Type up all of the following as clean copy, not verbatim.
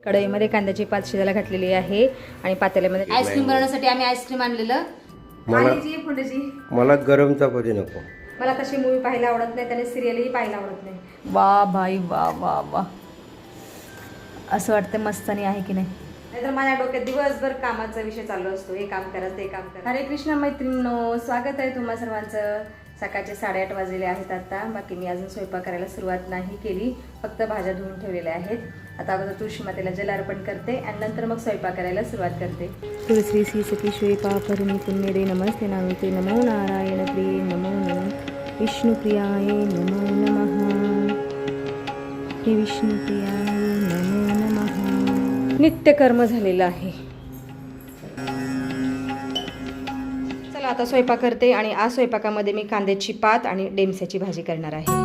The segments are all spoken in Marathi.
कढईमध्ये कांद्याची पात शिजायला घातलेली आहे आणि पातेल्यामध्ये आईस्क्रीम बनवण्यासाठी आम्ही आईस्क्रीम आणलेलं. मला गरम चपाती नको. मला तशी मूवी पाहायला आवडत नाही, त्याने सिरियलही पाहायला आवडत नाही. वा भाई वा वा वा, असं वाटतं मस्तानी आहे की नाही. नाहीतर माझ्या डोक्यात दिवसभर कामाचा विषय चालू असतो, हे काम करा ते काम करा. हरे कृष्ण मैत्रिणींनो, स्वागत आहे तुम्हा सर्वांचं. सकाळचे 8:30 वाजलेले आहेत आता. बाकी मी अजून स्वयंपाक करायला सुरुवात नाही केली, फक्त भाज्या धुवून ठेवलेल्या आहेत. आता अगोदर तुळशी मातेला जल अर्पण करते आणि नंतर मग स्वयंपाक करायला सुरुवात करते. तुळशी श्री सखीश्वरी पापहरिणी पुण्यदे नमस्ते नामिते नमो नारायण प्रिये नमो नमः विष्णुप्रियाय नमो नमः. हे विष्णुप्रियाय नमो नमः. नित्यकर्म झालेलं आहे. चला आता स्वयंपाक करते आणि आज स्वयंपाकामध्ये मी कांद्याची पात आणि डेमस्याची भाजी करणार आहे.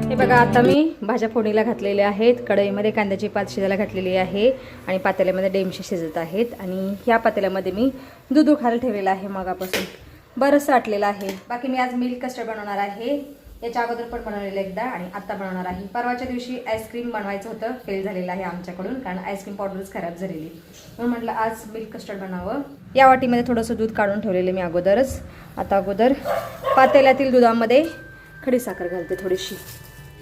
हे बघा, आता मी भाज्या फोडणीला घातलेल्या आहेत. कढईमध्ये कांद्याची पात शिजायला घातलेली आहे आणि पातेल्यामध्ये डेमसे शिजत आहेत. आणि ह्या पातेल्यामध्ये मी दूध उखायला ठेवलेलं आहे, मगापासून बरंच साठलेलं आहे. बाकी मी आज मिल्क कस्टर्ड बनवणार आहे. याच्या अगोदर पण बनवलेलं एकदा आणि आता बनवणार आहे. परवाच्या दिवशी आईस्क्रीम बनवायचं होतं, फेल झालेलं आहे आमच्याकडून, कारण आईस्क्रीम पावडरच खराब झालेली. म्हणून म्हटलं आज मिल्क कस्टर्ड बनावं. या वाटीमध्ये थोडंसं दूध काढून ठेवलेलं मी अगोदरच. आता अगोदर पातेल्यातील दुधामध्ये खडीसाखर घालते थोडीशी.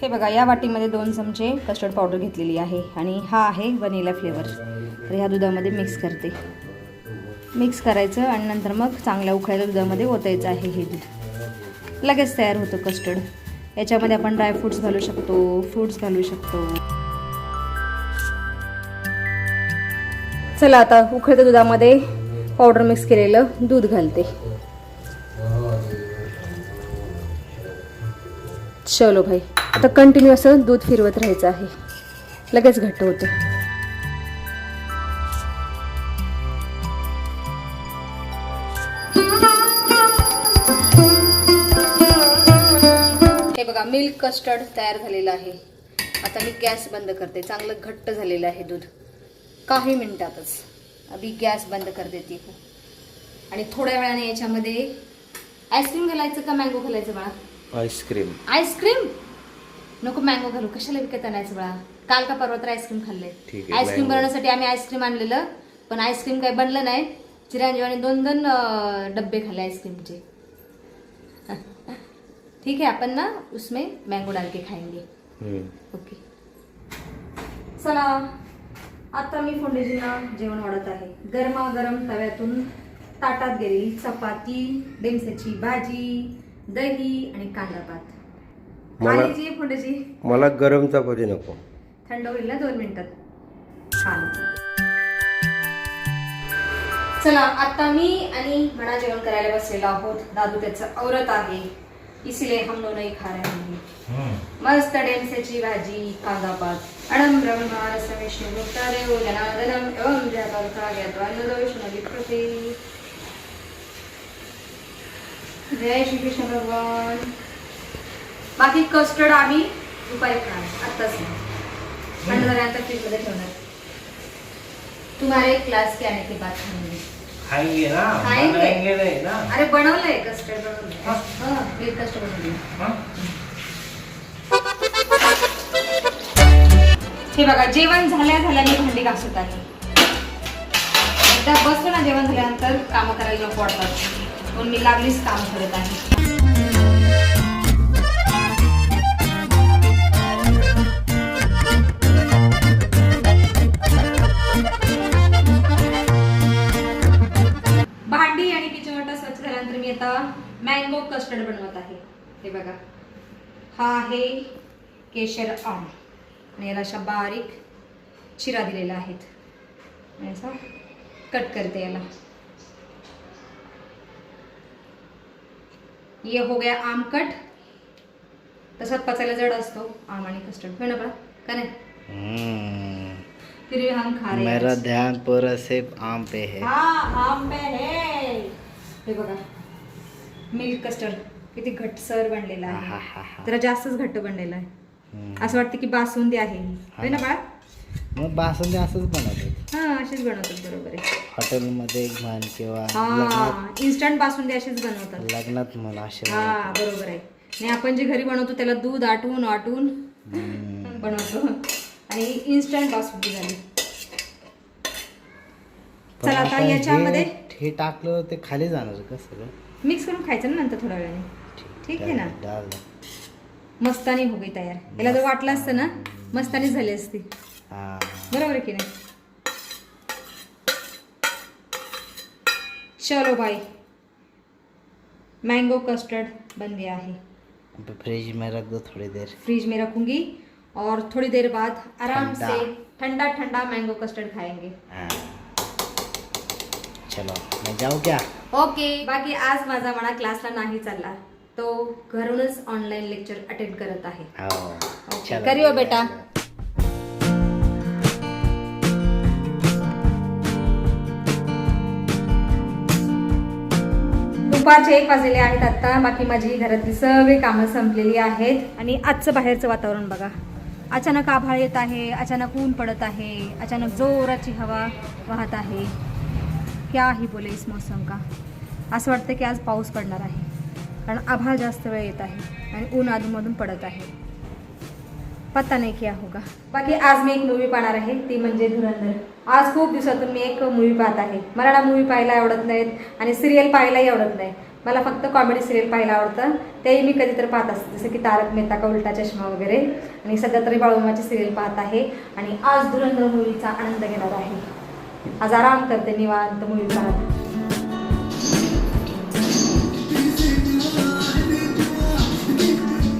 हे बघा, या वाटीमध्ये 2 चमचे कस्टर्ड पावडर घेतलेली आहे आणि हा आहे व्हॅनिला फ्लेवर. तर ह्या दुधामध्ये मिक्स करते. मिक्स करायचं आणि नंतर मग चांगल्या उकळलेल्या दुधामध्ये ओतायचं आहे. हे दूध लगेच तयार होतं कस्टर्ड. याच्यामध्ये आपण ड्रायफ्रूट्स घालू शकतो, फ्रूट्स घालू शकतो. चला आता उकळत्या दुधामध्ये पावडर मिक्स केलेलं दूध घालते. चलो भाई, आता कंटिन्यू असं दूध फिरवत राहायचं आहे, लगेच घट्ट होतं. हे बघा, मिल्क कस्टर्ड तयार झालेलं आहे. आता मी गॅस बंद करते. चांगलं घट्ट झालेलं आहे दूध, काही मिनिटातच. अभी गॅस बंद कर देते आणि थोड्या वेळाने याच्यामध्ये आईस्क्रीम घालायचं का मँगो घालायचं बाळा? आईस्क्रीम. आईस्क्रीम नको, मँगो घालू. कशाला विकत आणायचं बाळा? काल का परवा तर आईस्क्रीम खाल्लंय. आईस्क्रीम बनवण्यासाठी आम्ही आईस्क्रीम आणलेलं, पण आईस्क्रीम काही बनलं नाही. चिरांजीवाने 2 डब्बे खाल्ले आईस्क्रीमचे. ठीक है, अपन ना उसमें मैंगो डाल के खाएंगे. ओके, चला आता मी फोडणीला जेवण वाढत आहे. गरमागरम तव्यातून ताटात गेलेली चपाती, डेमस्याची भाजी, दही आणि कांदा पात. मला गरम चपाती नको. थंड होईल ना 2 मिनिटात. छान. चला आता मी आणि म्हणा जेवण करायला बसलेलो आहोत. दादू त्याचं औरत आहे, इसलिए हम दोनों ही खा रहे हैं. मस्त डेमस्याची भाजी, कांदा पात. अणम ब्रह्मा रसम विष्णु मुक्तादेव जनार्दनम एवं जयपालका ज्ञात्वान्नदोषणलिप्रते. जय श्री कृष्ण भगवान. बाकी कस्टर्ड आम्ही दुपारी खाणार, आत्ताच नाही. थंड झाल्यानंतर फ्रीजमध्ये ठेवणार. तुम्हारे क्लास के आने के बाद खाएंगे ना, खाएंगे नहीं ना. अरे बनवलंय कस्टर्ड, बनवलंय. मिल्क कस्टर्ड बनवलंय. हे बघा, जेवण झाल्या मी भांडी घासत आहे. एकदा बसलो ना जेवण झाल्यानंतर कामं करायला नको वाटतात, म्हणून मी लागलीच काम करत आहे. भांडी आणि किचन वाटा स्वच्छ झाल्यानंतर मी आता मँगो कस्टर्ड बनवत आहे. हे बघा, हा आहे केशर आम आणि याला अशा बारीक चिरा दिलेला आहेत. असा कट करते याला. ये हो गया आम कट. तसाच पचायला जड असतो आम आणि कस्टर्ड, हो ना बा? का नाही? फिर हम खा रहे हैं. मेरा ध्यान पूरा सिर्फ आम पे है. हाँ, आम पे है. हे बघा, मिल्क कस्टर्ड किती घट्टसर बनलेला आहे. जरा जास्तच घट्ट बनलेला आहे. असं वाटतं की बासुंदी आहे, होय ना बाळ? मग बासुंदी असंच बनवतात. हा, अशीच बनवतात, बरोबर आहे. हॉटेलमध्ये म्हण किंवा हा, इन्स्टंट बासुंदी अशीच बनवतात लग्नात म्हण असे. हा, बरोबर आहे. आणि आपण जे घरी बनवतो त्याला दूध आटवून बनवतो आणि इन्स्टंट बासुंदी झाली. चला आता याच्यामध्ये हे टाकलं ते खाली जाणार का सगळं? मिक्स करून खायचं ना नंतर थोड्या वेळाने. ठीक आहे ना. डाल. मस्तानी हो गई तयार. याला जर वाटलं असतं ना मस्तानी झाली असती. हा. बरोबर आहे की नाही. चलो भाई, मैंगो कस्टर्ड बन गया है. फ्रिज में रख दो थोड़ी देर. फ्रिज में रखूंगी और थोड़ी देर बाद आराम ठंडा. से ठंडा ठंडा मैंगो कस्टर्ड खाएंगे. हाँ. चलो मैं जाऊ क्या? ओके. बाकी आज माझा म्हणा क्लासला नाही चालला, तो घरूनच ऑनलाईन लेक्चर अटेंड करत आहे. हो. ओके, चलो. करियो बेटा. दुपारचे 1 वाजलेले आहेत आता. बाकी माझी घरातली सगळी कामं संपलेली आहेत आणि आजचं बाहेरचं वातावरण बघा. अचानक आभाळ येत आहे, अचानक ऊन पडत आहे, अचानक जोराची हवा वाहत आहे. क्या ही बोले इस मौसम का. असं वाटतं की आज पाऊस पडणार आहे, कारण आभाळ जास्त वेळ येत आहे आणि ऊन अधूनमधून पडत आहे. पत्ता नाही क्या होगा. बाकी आज मी एक मूवी पाहणार आहे, ती म्हणजे धुरंधर. आज खूप दिवसातून मी एक मूवी पाहत आहे. मला ना मूवी पाहायला आवडत नाहीत आणि सिरियल पाहायलाही आवडत नाही. मला फक्त कॉमेडी सिरियल पाहायला आवडतं. तेही मी कधीतरी पाहत असते, जसं की तारक मेहता का उलटा चष्मा वगैरे. आणि सध्या तरी बाळूमाची सिरियल पाहत आहे आणि आज धुरंधर मूवीचा आनंद घेणार आहे. आज आराम करते निवांत मूवी पाहत.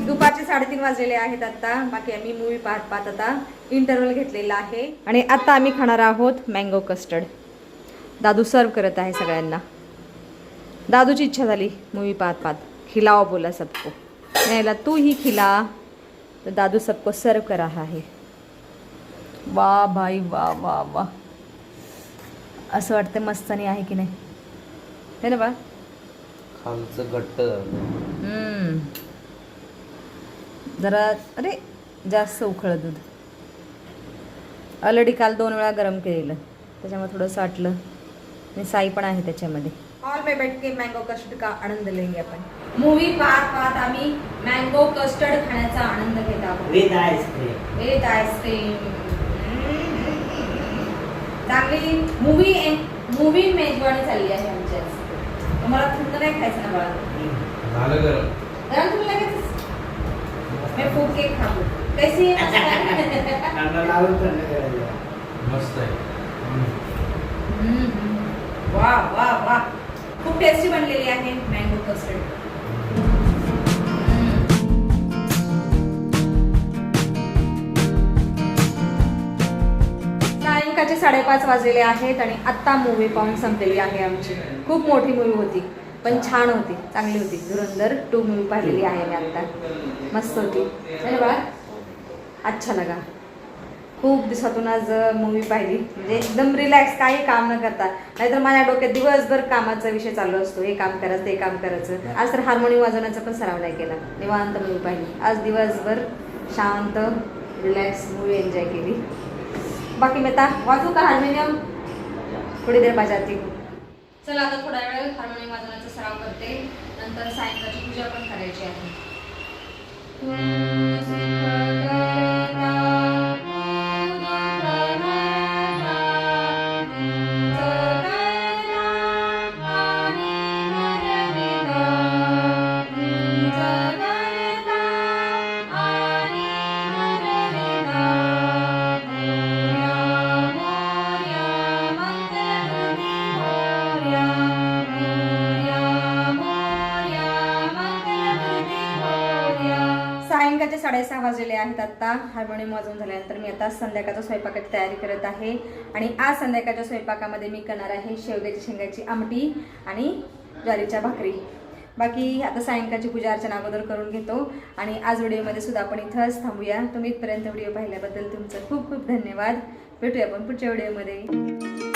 दुपारचे 3:30 वाजलेले आहेत आता. बाकी आम्ही मूवी पाहत आता इंटरव्हल घेतलेला आहे आणि आता आम्ही खाणार आहोत मँगो कस्टर्ड. दादू सर्व करत आहे सगळ्यांना. दादूची इच्छा झाली मूवी पाहत खिलाओ बोला सबको. नाही तू ही खिला, तर दादू सबको सर्व कर रहा है. वाह भाई वाह वाह वाह. असं वाटतं मस्तानी आहे की नाही, है ना बा. खालचं घट्ट झालं. जरा अरे जास्त उकळं दूध. ऑलरेडी काल 2 वेळा गरम केलेलं, त्याच्यामुळे थोडंसं वाटलं. आणि साई पण आहे त्याच्यामध्ये. हॉल में बैठ के मँगो कस्टर्ड का आनंद लेंगे आपण. मूवी पाहत आम्ही मँगो कस्टर्ड खाण्याचा आनंद घेत आहोत. With ice cream. With ice cream. चांगली मूवी मेजवानी चालली आहे आमची आज. मला थंड नाही खायचं ना बाळा. झालं गरम. गरम तुम्ही लगेच. मैं फूक के खाऊ. कैसी है मस्त आहे. वाह वाह वाह. खूप टेस्टी बनलेली आहे मँगो कस्टर्ड. सायंकाळचे 5:30 वाजलेले आहेत आणि आत्ता मूवी पाहून संपलेली आहे आमची. खूप मोठी मूवी होती पण छान होती, चांगली होती. धुरंधर 2 मूवी पाहिलेली आहे मी आत्ता. मस्त होती. अरे बाळा अच्छा लगा. खूप दिवसातून आज मूवी पाहिली, म्हणजे एकदम रिलॅक्स, काही काम न करता. नाहीतर माझ्या डोक्यात दिवसभर कामाचा विषय चालू असतो, हे काम करायचं ते काम करायचं. आज तर हार्मोनियम वाजवण्याचा पण सराव नाही केला, निवांत मूवी पाहिली. आज दिवसभर शांत रिलॅक्स मूवी एन्जॉय केली. बाकी मी आता वाजू का हार्मोनियम, थोडी देर बजाती. चला आता थोडा वेळ हार्मोनियम वाजवण्याचा सराव करते, नंतर सायंकाळची पूजा पण करायची आहे. सायंकाळचे 6:30 वाजलेले आहेत आता. हार्मोनियम वाजवून झाल्यानंतर मी आता संध्याकाळच्या स्वयंपाकाची तयारी करत आहे. आणि आज संध्याकाळच्या स्वयंपाकामध्ये मी करणार आहे शेवग्याच्या शेंगाची आमटी आणि ज्वारीच्या भाकरी. बाकी आता सायंकाळची पूजा अर्चना अगोदर करून घेतो. आणि आज व्हिडिओमध्ये सुद्धा आपण इथंच थांबूया. तुम्ही इथपर्यंत व्हिडिओ पाहिल्याबद्दल तुमचं खूप खूप धन्यवाद. भेटूया आपण पुढच्या व्हिडिओमध्ये.